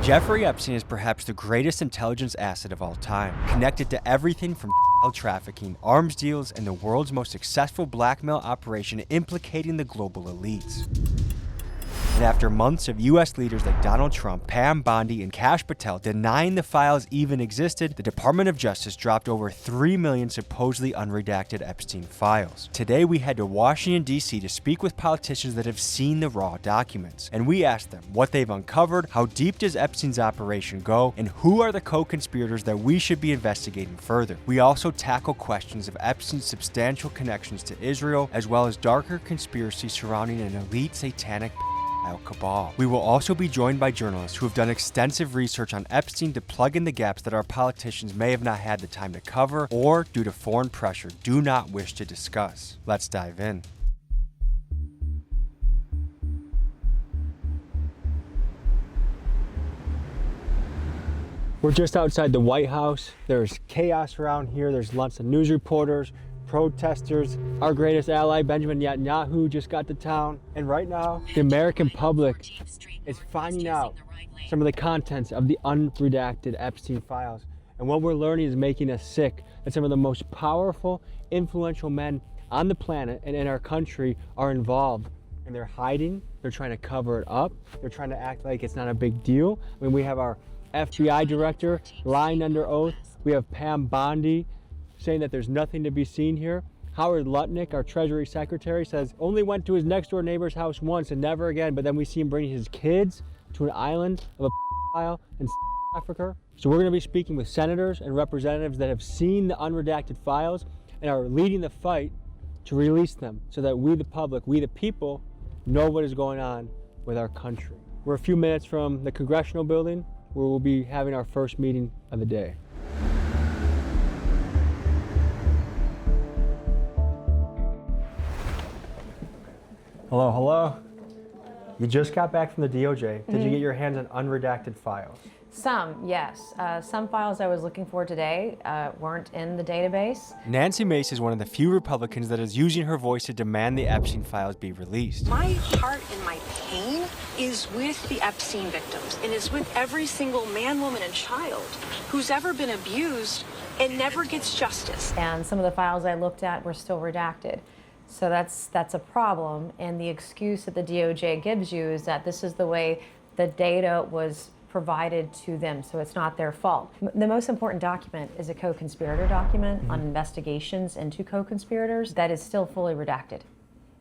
Jeffrey Epstein is perhaps the greatest intelligence asset of all time, connected to everything from child trafficking, arms deals, and the world's most successful blackmail operation implicating the global elites. And after months of U.S. leaders like Donald Trump, Pam Bondi, and Kash Patel denying the files even existed, the Department of Justice dropped over 3 million supposedly unredacted Epstein files. Today, we head to Washington, D.C. to speak with politicians that have seen the raw documents. And we asked them what they've uncovered, how deep does Epstein's operation go, and who are the co-conspirators that we should be investigating further. We also tackle questions of Epstein's substantial connections to Israel, as well as darker conspiracies surrounding an elite satanic cabal. We will also be joined by journalists who have done extensive research on Epstein to plug in the gaps that our politicians may have not had the time to cover or, due to foreign pressure, do not wish to discuss. Let's dive in. We're just outside the White House. There's chaos around here. There's lots of news reporters, protesters. Our greatest ally, Benjamin Netanyahu, just got to town. And right now, the American public is finding out some of the contents of the unredacted Epstein files. And what we're learning is making us sick that some of the most powerful, influential men on the planet and in our country are involved. And they're hiding, they're trying to cover it up, they're trying to act like it's not a big deal. I mean, we have our FBI director lying under oath. We have Pam Bondi saying that there's nothing to be seen here. Howard Lutnick, our Treasury Secretary, says only went to his next door neighbor's house once and never again, but then we see him bringing his kids to an island of a file in Africa. So we're going to be speaking with senators and representatives that have seen the unredacted files and are leading the fight to release them so that we, the public, we, the people, know what is going on with our country. We're a few minutes from the Congressional building where we'll be having our first meeting of the day. Hello, hello. You just got back from the DOJ. Did you get your hands on unredacted files? Some, yes. Some files I was looking for today weren't in the database. Nancy Mace is one of the few Republicans that is using her voice to demand the Epstein files be released. My heart and my pain is with the Epstein victims, and is with every single man, woman, and child who's ever been abused and never gets justice. And some of the files I looked at were still redacted. So that's a problem, and the excuse that the DOJ gives you is that this is the way the data was provided to them, so it's not their fault. The most important document is a co-conspirator document on investigations into co-conspirators that is still fully redacted.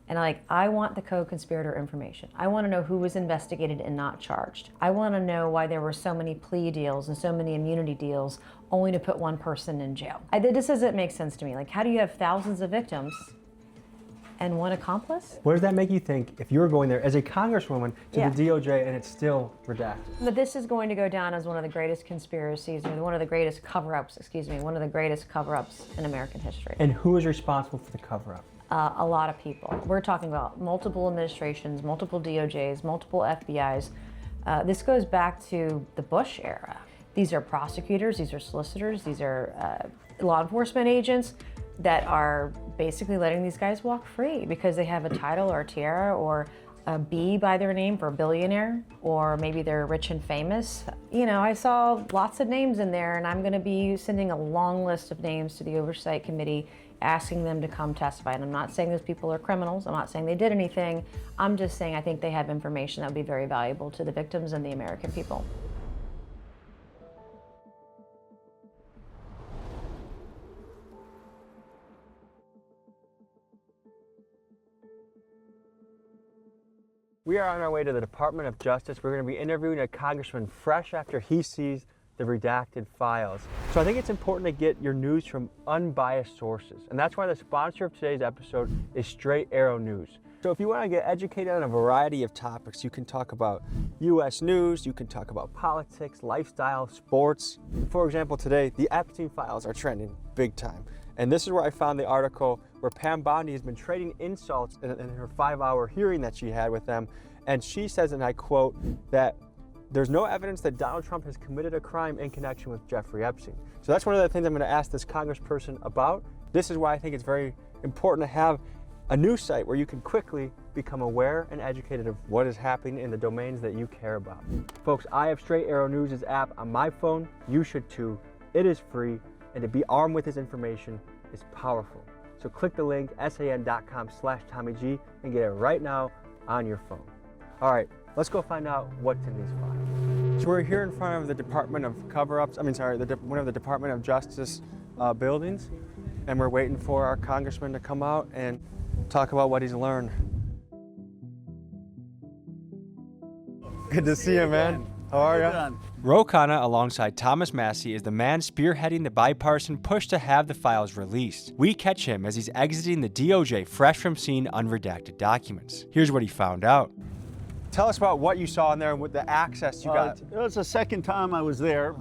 And I want the co-conspirator information. I want to know who was investigated and not charged. I want to know why there were so many plea deals and so many immunity deals only to put one person in jail. This doesn't make sense to me. How do you have thousands of victims and one accomplice? What does that make you think if you were going there as a congresswoman to the DOJ and it's still redacted? But this is going to go down as one of the greatest conspiracies, or one of the greatest cover-ups, one of the greatest cover-ups in American history. And who is responsible for the cover-up? A lot of people. We're talking about multiple administrations, multiple DOJs, multiple FBIs. This goes back to the Bush era. These are prosecutors, these are solicitors, these are law enforcement agents that are basically letting these guys walk free because they have a title or a tiara or a B by their name for a billionaire, or maybe they're rich and famous. I saw lots of names in there, and I'm going to be sending a long list of names to the Oversight Committee asking them to come testify. And I'm not saying those people are criminals. I'm not saying they did anything. I'm just saying I think they have information that would be very valuable to the victims and the American people. We are on our way to the Department of Justice. We're going to be interviewing a congressman fresh after he sees the redacted files. So I think it's important to get your news from unbiased sources. And that's why the sponsor of today's episode is Straight Arrow News. So if you want to get educated on a variety of topics, you can talk about U.S. news, you can talk about politics, lifestyle, sports. For example, today, the Epstein files are trending big time. And this is where I found the article where Pam Bondi has been trading insults in her 5-hour hearing that she had with them. And she says, and I quote, that there's no evidence that Donald Trump has committed a crime in connection with Jeffrey Epstein. So that's one of the things I'm going to ask this congressperson about. This is why I think it's very important to have a news site where you can quickly become aware and educated of what is happening in the domains that you care about. Folks, I have Straight Arrow News' app on my phone. You should too. It is free, and to be armed with this information is powerful. So click the link, san.com/TommyG, and get it right now on your phone. All right, let's go find out what's in these files. So we're here in front of the Department of Cover-Ups, one of the Department of Justice buildings, and we're waiting for our congressman to come out and talk about what he's learned. Good to see you, man. How are you? Khanna, alongside Thomas Massie, is the man spearheading the bipartisan push to have the files released. We catch him as he's exiting the DOJ fresh from seeing unredacted documents. Here's what he found out. Tell us about what you saw in there and what the access you got. It was the second time I was there.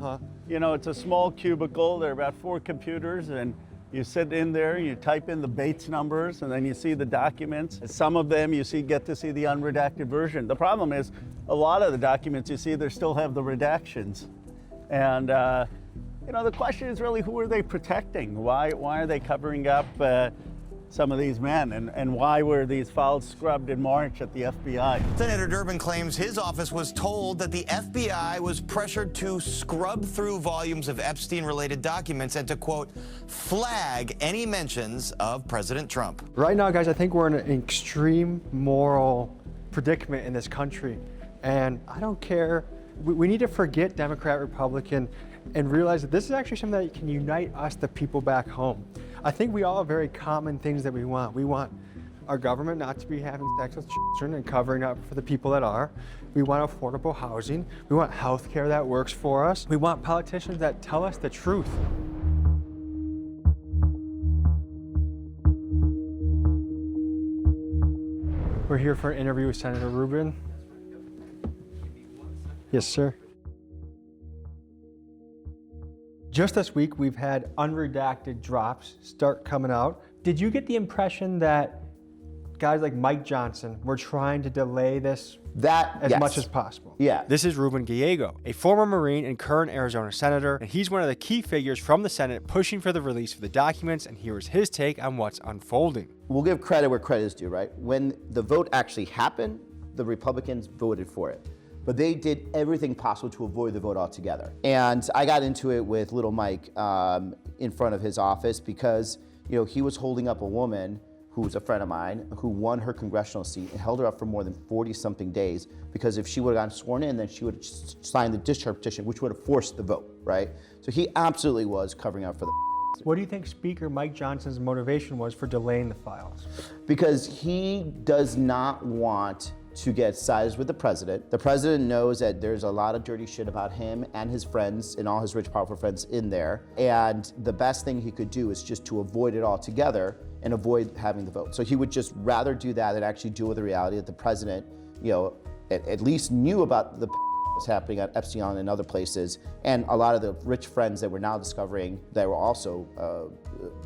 You know, it's a small cubicle. There are about 4 computers, and you sit in there, you type in the Bates numbers, and then you see the documents. Some of them you get to see the unredacted version. The problem is, a lot of the documents you see, they still have the redactions. And you know, the question is really, who are they protecting? Why are they covering up some of these men, and why were these files scrubbed in March at the FBI? Senator Durbin claims his office was told that the FBI was pressured to scrub through volumes of Epstein-related documents and to, quote, flag any mentions of President Trump. Right now, guys, I think we're in an extreme moral predicament in this country, and I don't care. We need to forget Democrat, Republican, and realize that this is actually something that can unite us, the people back home. I think we all have very common things that we want. We want our government not to be having sex with children and covering up for the people that are. We want affordable housing. We want health care that works for us. We want politicians that tell us the truth. We're here for an interview with Senator Ruben. Yes, sir. Just this week, we've had unredacted drops start coming out. Did you get the impression that guys like Mike Johnson were trying to delay this as much as possible? Yeah. This is Ruben Gallego, a former Marine and current Arizona senator, and he's one of the key figures from the Senate pushing for the release of the documents, and here is his take on what's unfolding. We'll give credit where credit is due, right? When the vote actually happened, the Republicans voted for it. But they did everything possible to avoid the vote altogether. And I got into it with little Mike in front of his office because, you know, he was holding up a woman who was a friend of mine who won her congressional seat and held her up for more than 40-something days because if she would have gotten sworn in, then she would have signed the discharge petition, which would have forced the vote, right? So he absolutely was covering up for the. What do you think Speaker Mike Johnson's motivation was for delaying the files? Because he does not want to get sides with the president. The president knows that there's a lot of dirty shit about him and his friends and all his rich, powerful friends in there. And the best thing he could do is just to avoid it altogether and avoid having the vote. So he would just rather do that than actually deal with the reality that the president, you know, at least knew about the was happening at Epstein and other places, and a lot of the rich friends that we're now discovering that were also,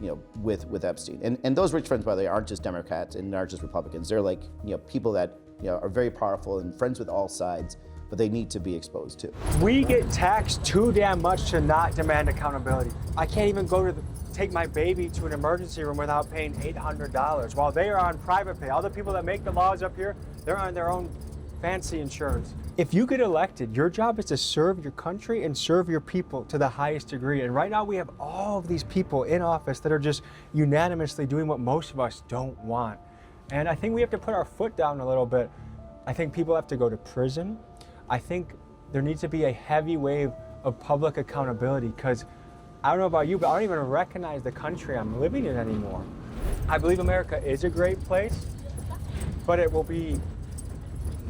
you know, with Epstein. And those rich friends, by the way, aren't just Democrats and aren't just Republicans. They're like, you know, people that, you know, are very powerful and friends with all sides, but they need to be exposed too. We get taxed too damn much to not demand accountability. I can't even go to take my baby to an emergency room without paying $800 while they are on private pay. All the people that make the laws up here, they're on their own fancy insurance. If you get elected, your job is to serve your country and serve your people to the highest degree. And right now we have all of these people in office that are just unanimously doing what most of us don't want. And I think we have to put our foot down a little bit. I think people have to go to prison. I think there needs to be a heavy wave of public accountability because I don't know about you, but I don't even recognize the country I'm living in anymore. I believe America is a great place, but it will be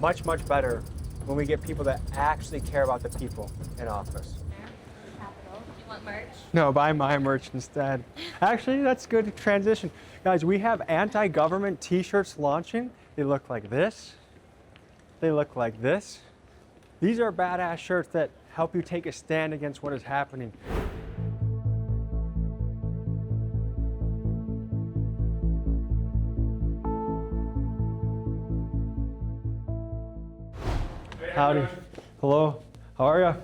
much, much better when we get people that actually care about the people in office. Capital. You want merch? No, buy my merch instead. Actually, that's a good transition. Guys, we have anti-government t-shirts launching. They look like this. They look like this. These are badass shirts that help you take a stand against what is happening. Howdy. Hello. How are you?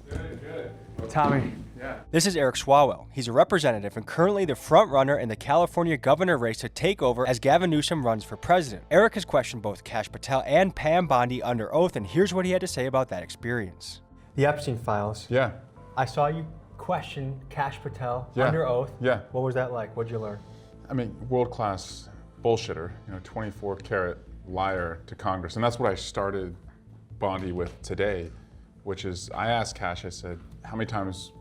Good, good. Tommy. Yeah. This is Eric Swalwell. He's a representative and currently the front runner in the California governor race to take over as Gavin Newsom runs for president. Eric has questioned both Kash Patel and Pam Bondi under oath, and here's what he had to say about that experience. The Epstein files. Yeah. I saw you question Kash Patel Yeah. under oath. Yeah. What was that like? What'd you learn? I mean, world-class bullshitter, 24-karat liar to Congress. And that's what I started Bondi with today, which is I asked Kash, I said, how many times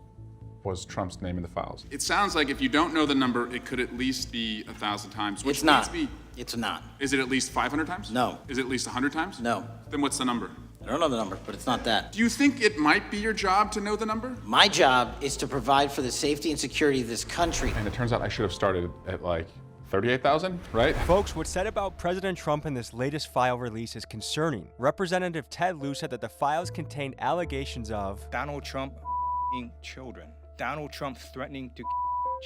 was Trump's name in the files? It sounds like if you don't know the number, it could at least be 1,000 times. Which It's not. leads me- It's not. Is it at least 500 times? No. Is it at least 100 times? No. Then what's the number? I don't know the number, but it's not that. Do you think it might be your job to know the number? My job is to provide for the safety and security of this country. And it turns out I should have started at like 38,000, right? Folks, what's said about President Trump in this latest file release is concerning. Representative Ted Lieu said that the files contain allegations of Donald Trump children. Donald Trump threatening to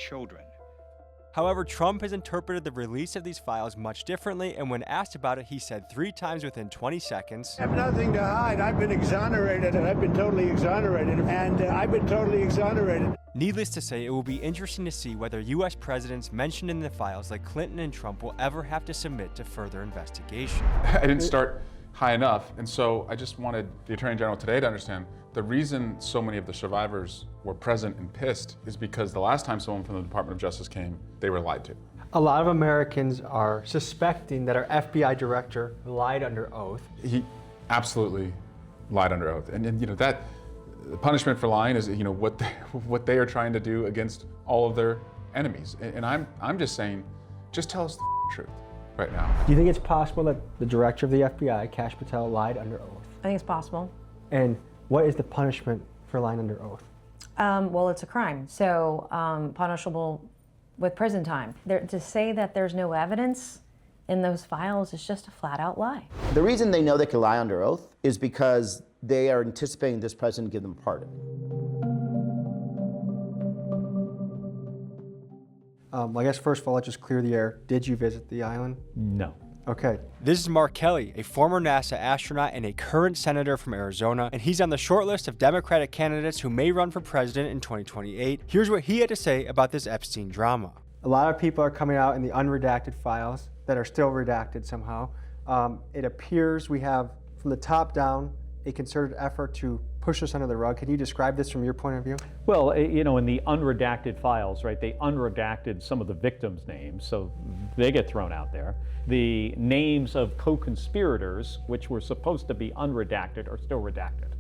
children. However, Trump has interpreted the release of these files much differently, and when asked about it, he said 3 times within 20 seconds, I have nothing to hide. I've been exonerated, and I've been totally exonerated, and I've been totally exonerated. Needless to say, it will be interesting to see whether U.S. presidents mentioned in the files like Clinton and Trump will ever have to submit to further investigation. I didn't start high enough, and so I just wanted the Attorney General today to understand the reason so many of the survivors were present and pissed is because the last time someone from the Department of Justice came, they were lied to. A lot of Americans are suspecting that our FBI director lied under oath. He absolutely lied under oath, and that the punishment for lying is what they are trying to do against all of their enemies. And I'm just saying, just tell us the truth right now. Do you think it's possible that the director of the FBI, Kash Patel, lied under oath? I think it's possible. And what is the punishment for lying under oath? Well, it's a crime, so punishable with prison time. To say that there's no evidence in those files is just a flat-out lie. The reason they know they can lie under oath is because they are anticipating this president to give them a pardon. I guess first of all, let's just clear the air. Did you visit the island? No. Okay. This is Mark Kelly, a former NASA astronaut and a current senator from Arizona, and he's on the short list of Democratic candidates who may run for president in 2028. Here's what he had to say about this Epstein drama. A lot of people are coming out in the unredacted files that are still redacted somehow. It appears we have, from the top down, a concerted effort to push this under the rug. Can you describe this from your point of view? Well, in the unredacted files, right, they unredacted some of the victims' names, so they get thrown out there. The names of co-conspirators, which were supposed to be unredacted, are still redacted.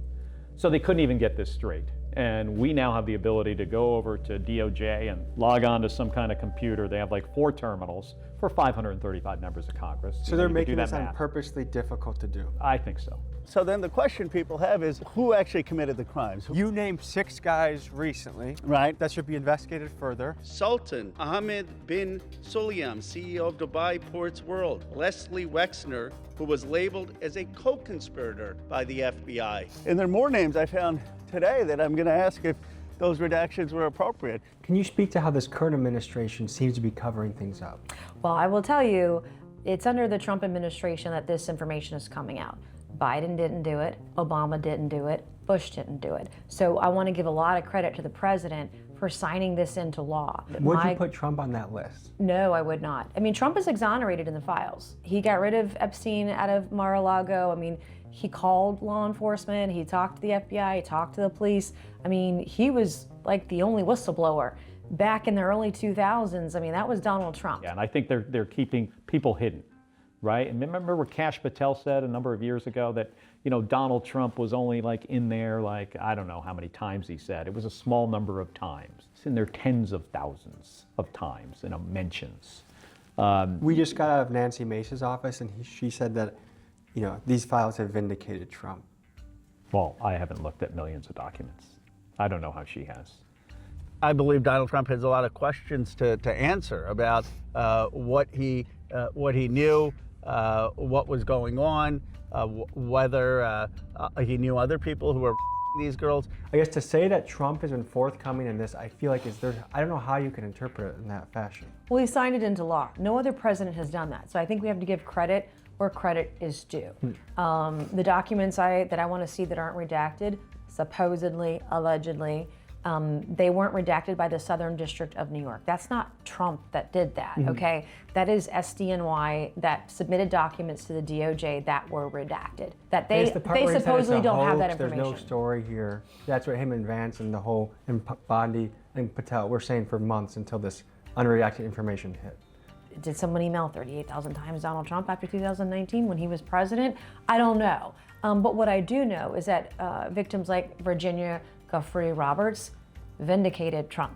So they couldn't even get this straight. And we now have the ability to go over to DOJ and log on to some kind of computer. They have like 4 terminals for 535 members of Congress. So they're making this purposely difficult to do? I think so. So then the question people have is, who actually committed the crimes? You named 6 guys recently. Right. That should be investigated further. Sultan Ahmed bin Sulayem, CEO of Dubai Ports World. Leslie Wexner, who was labeled as a co-conspirator by the FBI. And there are more names I found today that I'm going to ask if those redactions were appropriate. Can you speak to how this current administration seems to be covering things up? Well, I will tell you, it's under the Trump administration that this information is coming out. Biden didn't do it, Obama didn't do it, Bush didn't do it. So I want to give a lot of credit to the president for signing this into law. Would you put Trump on that list? No, I would not. I mean, Trump is exonerated in the files. He got rid of Epstein out of Mar-a-Lago. I mean, he called law enforcement, he talked to the FBI, he talked to the police. I mean, he was like the only whistleblower. Back in the early 2000s, I mean, that was Donald Trump. Yeah, and I think they're keeping people hidden, right? And remember what Kash Patel said a number of years ago that, Donald Trump was only like in there, like, I don't know how many times he said. It was a small number of times. It's in there tens of thousands of times, mentions. We just got out of Nancy Mace's office, and she said that, these files have vindicated Trump. Well, I haven't looked at millions of documents. I don't know how she has. I believe Donald Trump has a lot of questions to answer about what he knew, what was going on, whether he knew other people who were these girls. I guess to say that Trump has been forthcoming in this, I feel like I don't know how you can interpret it in that fashion. Well, he signed it into law. No other president has done that. So I think we have to give credit where credit is due. The documents that I want to see that aren't redacted, supposedly, allegedly, They weren't redacted by the Southern District of New York. That's not Trump that did that, okay? That is SDNY that submitted documents to the DOJ that were redacted. That they supposedly don't have that information. There's no story here. That's what him and Vance and the whole, and Bondi and Patel were saying for months until this unredacted information hit. Did someone email 38,000 times Donald Trump after 2019 when he was president? I don't know. But what I do know is that victims like Virginia Giuffre Roberts vindicated Trump,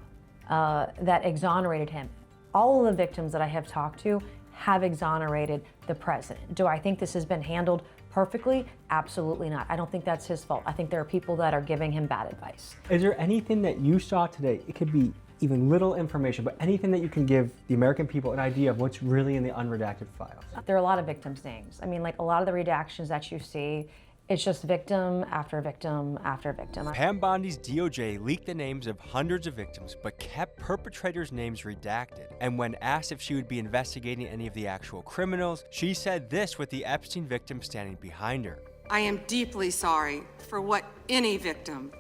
that exonerated him. All of the victims that I have talked to have exonerated the president. Do I think this has been handled perfectly? Absolutely not. I don't think that's his fault. I think there are people that are giving him bad advice. Is there anything that you saw today? It could be even little information, but anything that you can give the American people an idea of what's really in the unredacted files? There are a lot of victims' names. I mean, like a lot of the redactions that you see, it's just victim after victim after victim. Pam Bondi's DOJ leaked the names of hundreds of victims, but kept perpetrators' names redacted. And when asked if she would be investigating any of the actual criminals, she said this with the Epstein victim standing behind her. I am deeply sorry for what any victim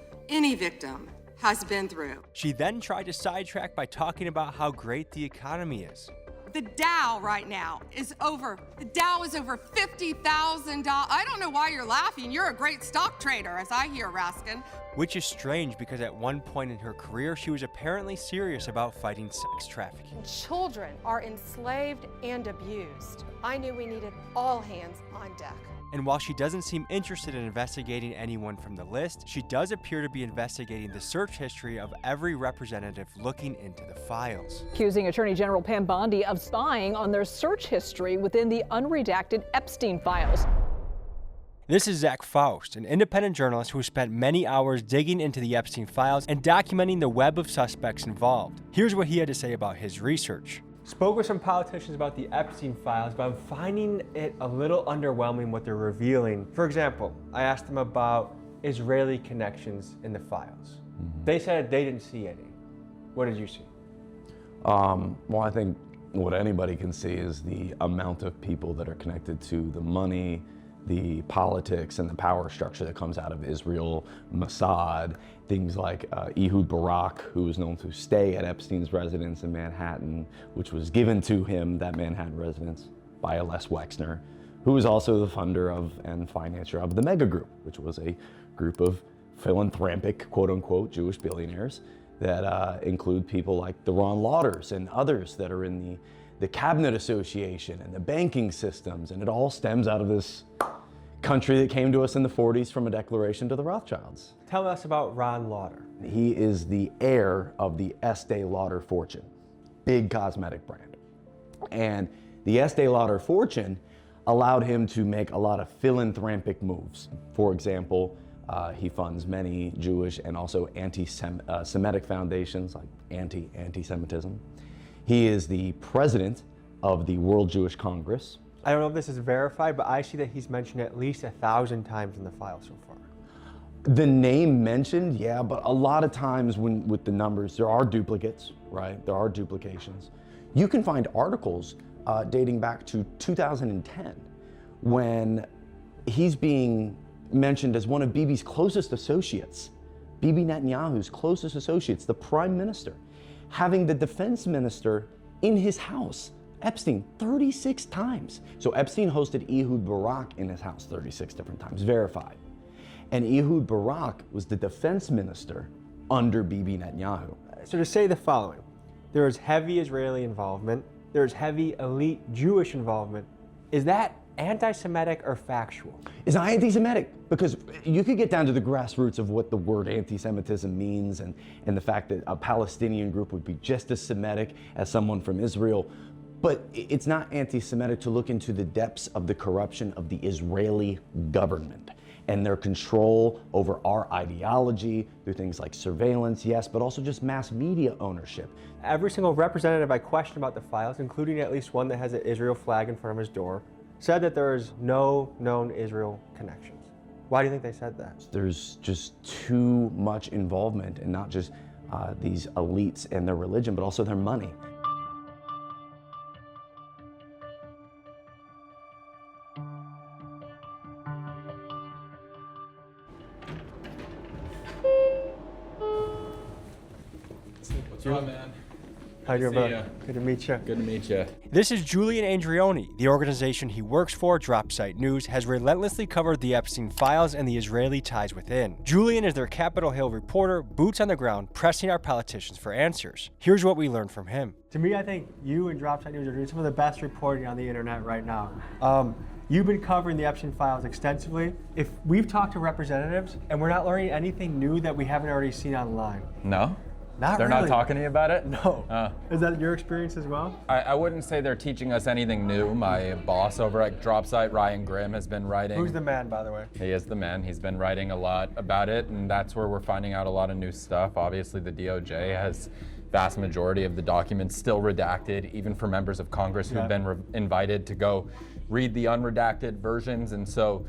has been through. She then tried to sidetrack by talking about how great the economy is. The Dow right now is over $50,000. I don't know why you're laughing. You're a great stock trader, as I hear, Raskin. Which is strange because at one point in her career, she was apparently serious about fighting sex trafficking. Children are enslaved and abused. I knew we needed all hands on deck. And while she doesn't seem interested in investigating anyone from the list, she does appear to be investigating the search history of every representative looking into the files. Accusing Attorney General Pam Bondi of spying on their search history within the unredacted Epstein files. This is Zach Foust, an independent journalist who spent many hours digging into the Epstein files and documenting the web of suspects involved. Here's what he had to say about his research. Spoke with some politicians about the Epstein files, but I'm finding it a little underwhelming what they're revealing. For example, I asked them about Israeli connections in the files. They said they didn't see any. What did you see? Well, I think what anybody can see is the amount of people that are connected to the money, the politics, and the power structure that comes out of Israel, Mossad, things like Ehud Barak, who was known to stay at Epstein's residence in Manhattan, which was given to him, that Manhattan residence, by Les Wexner, who was also the funder of and financer of the Mega Group, which was a group of philanthropic, quote-unquote, Jewish billionaires that include people like the Ron Lauders and others that are in the Cabinet Association and the banking systems, and it all stems out of this country that came to us in the 40s from a declaration to the Rothschilds. Tell us about Ron Lauder. He is the heir of the Estee Lauder fortune, big cosmetic brand. And the Estee Lauder fortune allowed him to make a lot of philanthropic moves. For example, he funds many Jewish and also anti-Semitic foundations like anti-Semitism. He is the president of the World Jewish Congress. I don't know if this is verified, but I see that he's mentioned at least 1,000 times in the file so far. The name mentioned, yeah, but a lot of times with the numbers, there are duplicates, right? There are duplications. You can find articles dating back to 2010 when he's being mentioned as one of Bibi's closest associates, Bibi Netanyahu's closest associates, the prime minister, having the defense minister in his house, Epstein, 36 times. So Epstein hosted Ehud Barak in his house 36 different times, verified. And Ehud Barak was the defense minister under Bibi Netanyahu. So to say the following, there is heavy Israeli involvement, there is heavy elite Jewish involvement. Is that anti-Semitic or factual? It's not anti-Semitic, because you could get down to the grassroots of what the word anti-Semitism means and the fact that a Palestinian group would be just as Semitic as someone from Israel. But it's not anti-Semitic to look into the depths of the corruption of the Israeli government and their control over our ideology through things like surveillance, yes, but also just mass media ownership. Every single representative I questioned about the files, including at least one that has an Israel flag in front of his door, said that there is no known Israel connections. Why do you think they said that? There's just too much involvement in not just these elites and their religion, but also their money. you. Oh, man. How you doing, See brother? ya. Good to meet you. Good to meet you. This is Julian Andreone. The organization he works for, Dropsite News, has relentlessly covered the Epstein files and the Israeli ties within. Julian is their Capitol Hill reporter, boots on the ground, pressing our politicians for answers. Here's what we learned from him. To me, I think you and Dropsite News are doing some of the best reporting on the internet right now. You've been covering the Epstein files extensively. If we've talked to representatives and we're not learning anything new that we haven't already seen online. No? They're not talking to you about it? No. Is that your experience as well? I wouldn't say they're teaching us anything new. My boss over at Dropsite, Ryan Grimm, has been writing. Who's the man, by the way? He is the man. He's been writing a lot about it, and that's where we're finding out a lot of new stuff. Obviously, the DOJ has vast majority of the documents still redacted, even for members of Congress who've been invited to go read the unredacted versions, and so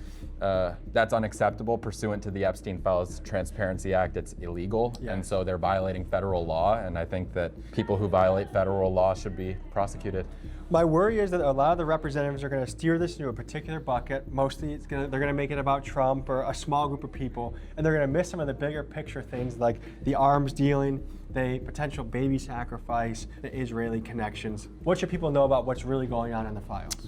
that's unacceptable pursuant to the Epstein Files Transparency Act. It's illegal, and so they're violating federal law, and I think that people who violate federal law should be prosecuted. My worry is that a lot of the representatives are going to steer this into a particular bucket. Mostly they're going to make it about Trump or a small group of people, and they're going to miss some of the bigger picture things like the arms dealing, the potential baby sacrifice, the Israeli connections. What should people know about what's really going on in the files?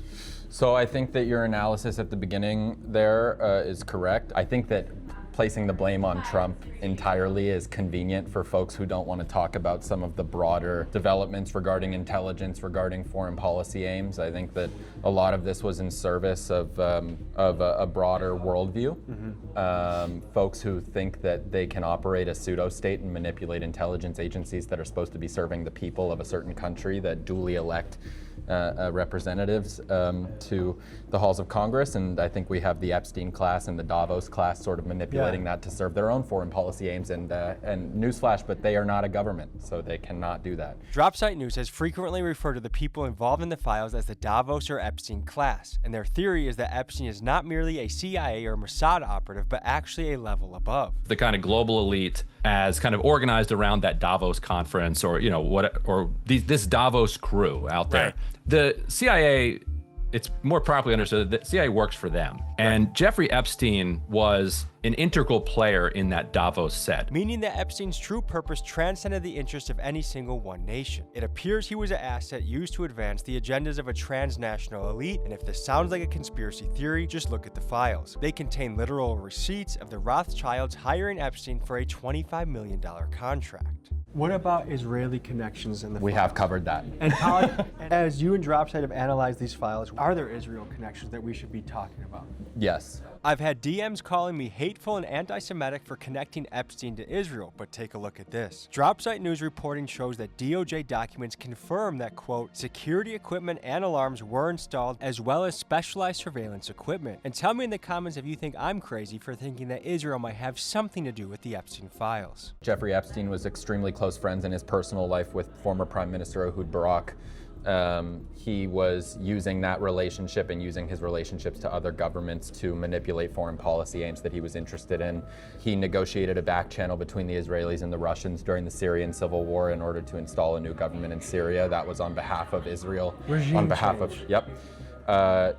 So I think that your analysis at the beginning there is correct. I think that placing the blame on Trump entirely is convenient for folks who don't want to talk about some of the broader developments regarding intelligence, regarding foreign policy aims. I think that a lot of this was in service of a broader worldview. Folks who think that they can operate a pseudo-state and manipulate intelligence agencies that are supposed to be serving the people of a certain country that duly elect representatives to the halls of Congress, and I think we have the Epstein class and the Davos class sort of manipulating that to serve their own foreign policy aims, and newsflash, but they are not a government, so they cannot do that. Dropsite News has frequently referred to the people involved in the files as the Davos or Epstein class, and their theory is that Epstein is not merely a CIA or Mossad operative, but actually a level above. The kind of global elite as kind of organized around that Davos conference, or this Davos crew out there. Right. The CIA, it's more properly understood that CIA works for them. And Jeffrey Epstein was an integral player in that Davos set. Meaning that Epstein's true purpose transcended the interests of any single one nation. It appears he was an asset used to advance the agendas of a transnational elite, and if this sounds like a conspiracy theory, just look at the files. They contain literal receipts of the Rothschilds hiring Epstein for a $25 million contract. What about Israeli connections in the files? We have covered that. And how, as you and Dropsite have analyzed these files, are there Israel connections that we should be talking about? Yes. I've had DMs calling me hateful and anti-Semitic for connecting Epstein to Israel, but take a look at this. Dropsite News reporting shows that DOJ documents confirm that, quote, security equipment and alarms were installed, as well as specialized surveillance equipment. And tell me in the comments if you think I'm crazy for thinking that Israel might have something to do with the Epstein files. Jeffrey Epstein was extremely close friends in his personal life with former Prime Minister Ehud Barak. He was using that relationship and using his relationships to other governments to manipulate foreign policy aims that he was interested in. He negotiated a back channel between the Israelis and the Russians during the Syrian civil war in order to install a new government in Syria. That was on behalf of Israel.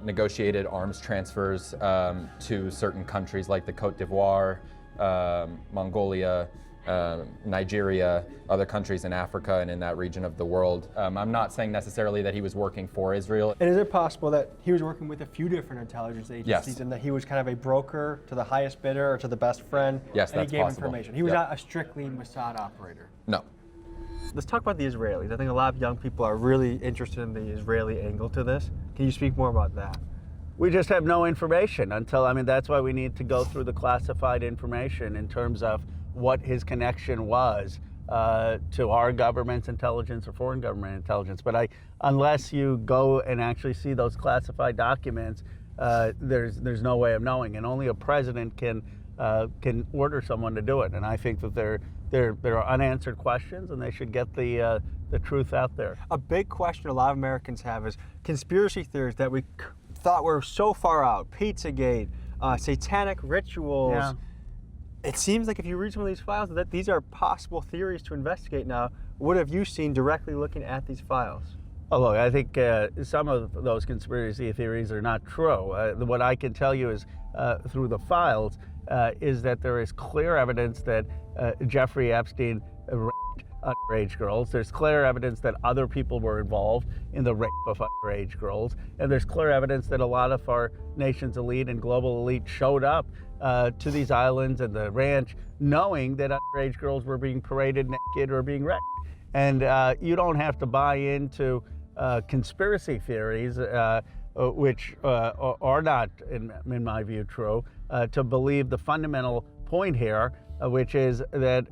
Negotiated arms transfers to certain countries like the Côte d'Ivoire, Mongolia, Nigeria, other countries in Africa and in that region of the world. I'm not saying necessarily that he was working for Israel. And is it possible that he was working with a few different intelligence agencies and that he was kind of a broker to the highest bidder or to the best friend? Yes, and that's he gave possible. information. He was not a strictly Mossad operator. No. Let's talk about the Israelis. I think a lot of young people are really interested in the Israeli angle to this. Can you speak more about that? We just have no information until, that's why we need to go through the classified information in terms of what his connection was to our government's intelligence or foreign government intelligence. But unless you go and actually see those classified documents, there's no way of knowing, and only a president can order someone to do it. And I think that there are unanswered questions, and they should get the truth out there. A big question a lot of Americans have is conspiracy theories that we thought were so far out. Pizzagate, satanic rituals. Yeah. It seems like if you read some of these files that these are possible theories to investigate now. What have you seen directly looking at these files? Oh, look, I think some of those conspiracy theories are not true. What I can tell you is through the files is that there is clear evidence that Jeffrey Epstein underage girls. There's clear evidence that other people were involved in the rape of underage girls. And there's clear evidence that a lot of our nation's elite and global elite showed up to these islands and the ranch knowing that underage girls were being paraded naked or being raped. And you don't have to buy into conspiracy theories, which are not, in my view, true, to believe the fundamental point here, which is that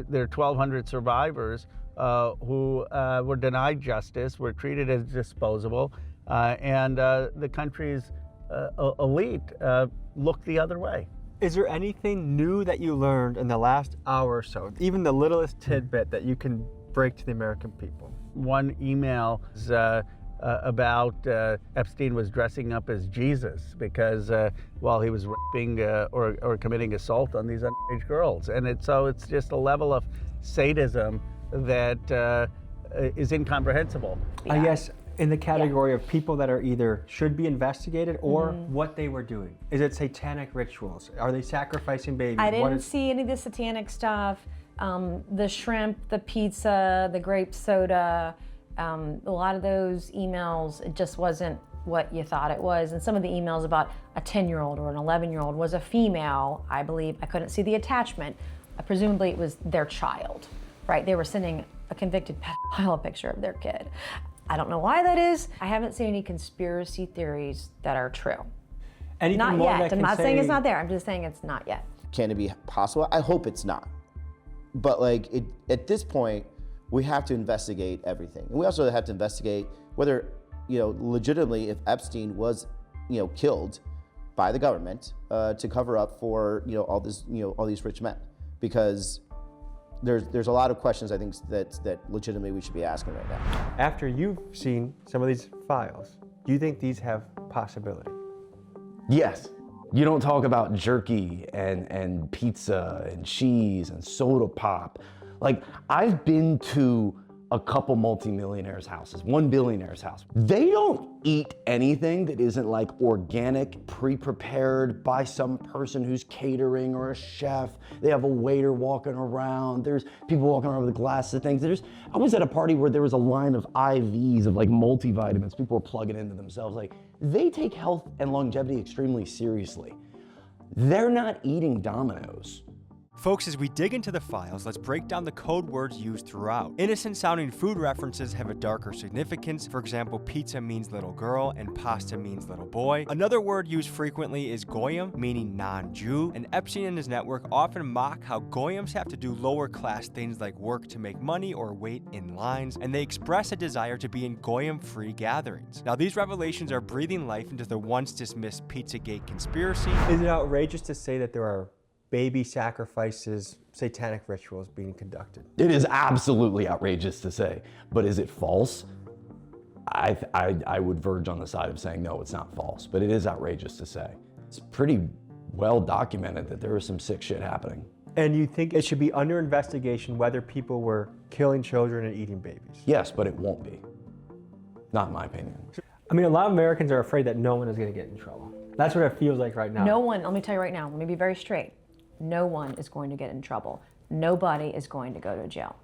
there are 1,200 survivors who were denied justice, were treated as disposable, and the country's elite looked the other way. Is there anything new that you learned in the last hour or so, even the littlest tidbit that you can break to the American people? One email is about Epstein was dressing up as Jesus because while he was raping or committing assault on these underage girls. And it's just a level of sadism that is incomprehensible. I guess in the category of people that are either should be investigated or what they were doing. Is it satanic rituals? Are they sacrificing babies? I didn't see any of the satanic stuff. The shrimp, the pizza, the grape soda, a lot of those emails, it just wasn't what you thought it was. And some of the emails about a 10-year-old or an 11-year-old was a female, I believe. I couldn't see the attachment. Presumably it was their child, right? They were sending a convicted pedophile a picture of their kid. I don't know why that is. I haven't seen any conspiracy theories that are true. Anything not more yet. that I'm can not saying say- it's not there. I'm just saying it's not yet. Can it be possible? I hope it's not. But like at this point, we have to investigate everything. And we also have to investigate whether, legitimately, if Epstein was, killed by the government to cover up for, all these rich men. Because there's a lot of questions I think that legitimately we should be asking right now. After you've seen some of these files, do you think these have possibility? Yes. You don't talk about jerky and pizza and cheese and soda pop. Like, I've been to a couple multimillionaires' houses, one billionaire's house. They don't eat anything that isn't like organic, pre-prepared by some person who's catering or a chef. They have a waiter walking around. There's people walking around with a glass of things. I was at a party where there was a line of IVs of like multivitamins. People were plugging into themselves. Like, they take health and longevity extremely seriously. They're not eating Domino's. Folks, as we dig into the files, let's break down the code words used throughout. Innocent-sounding food references have a darker significance. For example, pizza means little girl and pasta means little boy. Another word used frequently is goyim, meaning non-Jew, and Epstein and his network often mock how goyims have to do lower-class things like work to make money or wait in lines, and they express a desire to be in goyim-free gatherings. Now, these revelations are breathing life into the once-dismissed Pizzagate conspiracy. Is it outrageous to say that there are baby sacrifices, satanic rituals being conducted? It is absolutely outrageous to say, but is it false? I would verge on the side of saying no, it's not false, but it is outrageous to say. It's pretty well documented that there was some sick shit happening. And you think it should be under investigation whether people were killing children and eating babies? Yes, but it won't be. Not in my opinion. I mean, a lot of Americans are afraid that no one is going to get in trouble. That's what it feels like right now. No one, let me tell you right now, let me be very straight. No one is going to get in trouble. Nobody is going to go to jail.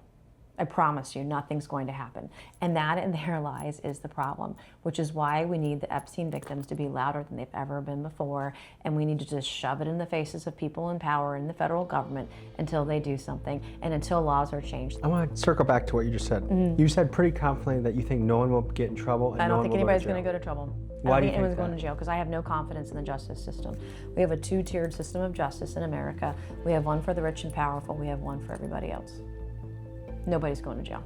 I promise you, nothing's going to happen. And that in their lies is the problem, which is why we need the Epstein victims to be louder than they've ever been before. And we need to just shove it in the faces of people in power in the federal government until they do something and until laws are changed. I want to circle back to what you just said. You said pretty confidently that you think no one will get in trouble. And I don't think anybody's going to to go to trouble. Why do you think anyone's that? going to jail? Because I have no confidence in the justice system. We have a two-tiered system of justice in America. We have one for the rich and powerful. We have one for everybody else. Nobody's going to jail.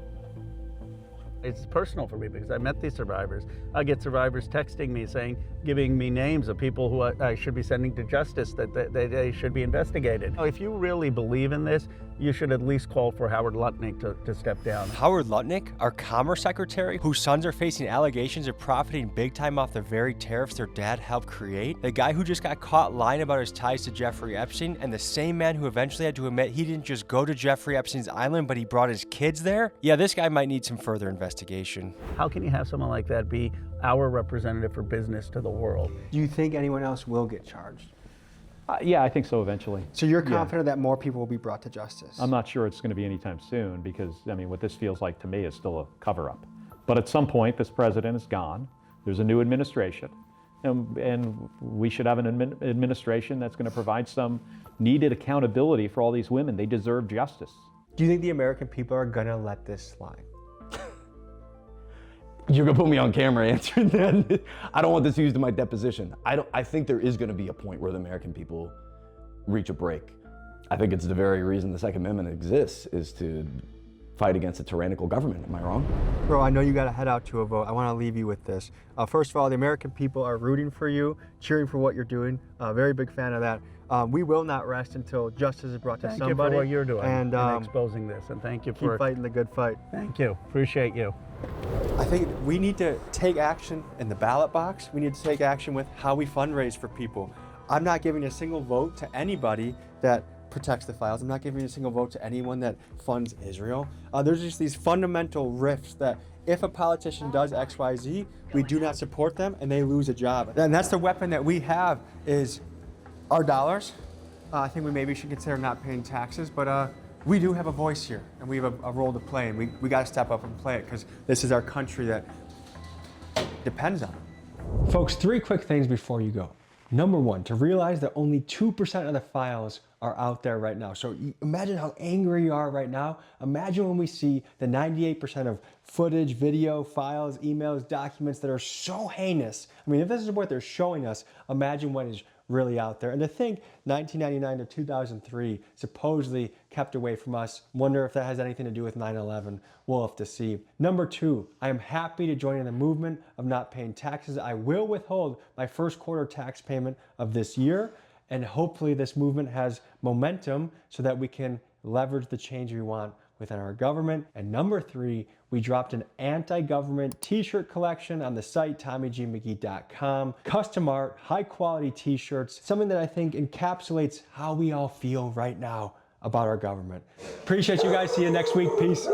It's personal for me because I met these survivors. I get survivors texting me saying, giving me names of people who I should be sending to justice, that they should be investigated. If you really believe in this, you should at least call for Howard Lutnick to step down. Howard Lutnick, our Commerce Secretary, whose sons are facing allegations of profiting big time off the very tariffs their dad helped create, the guy who just got caught lying about his ties to Jeffrey Epstein, and the same man who eventually had to admit he didn't just go to Jeffrey Epstein's island, but he brought his kids there? Yeah, this guy might need some further investigation. How can you have someone like that be our representative for business to the world? Do you think anyone else will get charged? Yeah, I think so eventually. So you're Yeah. confident that more people will be brought to justice? I'm not sure it's going to be anytime soon because, I mean, what this feels like to me is still a cover-up. But at some point, this president is gone. There's a new administration. And we should have an administration that's going to provide some needed accountability for all these women. They deserve justice. Do you think the American people are going to let this slide? You're gonna put me on camera answering that. I don't want this used in my deposition. I think there is gonna be a point where the American people reach a break. I think it's the very reason the Second Amendment exists, is to fight against a tyrannical government. Am I wrong? Bro, I know you got to head out to a vote. I want to leave you with this. First of all, the American people are rooting for you, cheering for what you're doing. Very big fan of that. We will not rest until justice is brought to somebody. Thank you for what you're doing and exposing this, and thank you for keep fighting the good fight. Thank you. Appreciate you. I think we need to take action in the ballot box. We need to take action with how we fundraise for people. I'm not giving a single vote to anybody that protects the files. I'm not giving a single vote to anyone that funds Israel. There's just these fundamental rifts that if a politician does X, Y, Z, we do not support them and they lose a job. And that's the weapon that we have, is our dollars. I think we maybe should consider not paying taxes, but we do have a voice here and we have a role to play, and we got to step up and play it because this is our country that depends on it. Folks, 3 quick things before you go. Number 1, to realize that only 2% of the files are out there right now. So imagine how angry you are right now. Imagine when we see the 98% of footage, video, files, emails, documents that are so heinous. I mean, if this is what they're showing us, imagine what is really out there. And to think 1999 to 2003 supposedly kept away from us. Wonder if that has anything to do with 9/11. We'll have to see. Number 2, I am happy to join in the movement of not paying taxes. I will withhold my first quarter tax payment of this year, and hopefully this movement has momentum so that we can leverage the change we want within our government. And number 3, we dropped an anti-government t-shirt collection on the site, TommyGMcGee.com. Custom art, high quality t-shirts, something that I think encapsulates how we all feel right now about our government. Appreciate you guys. See you next week. Peace.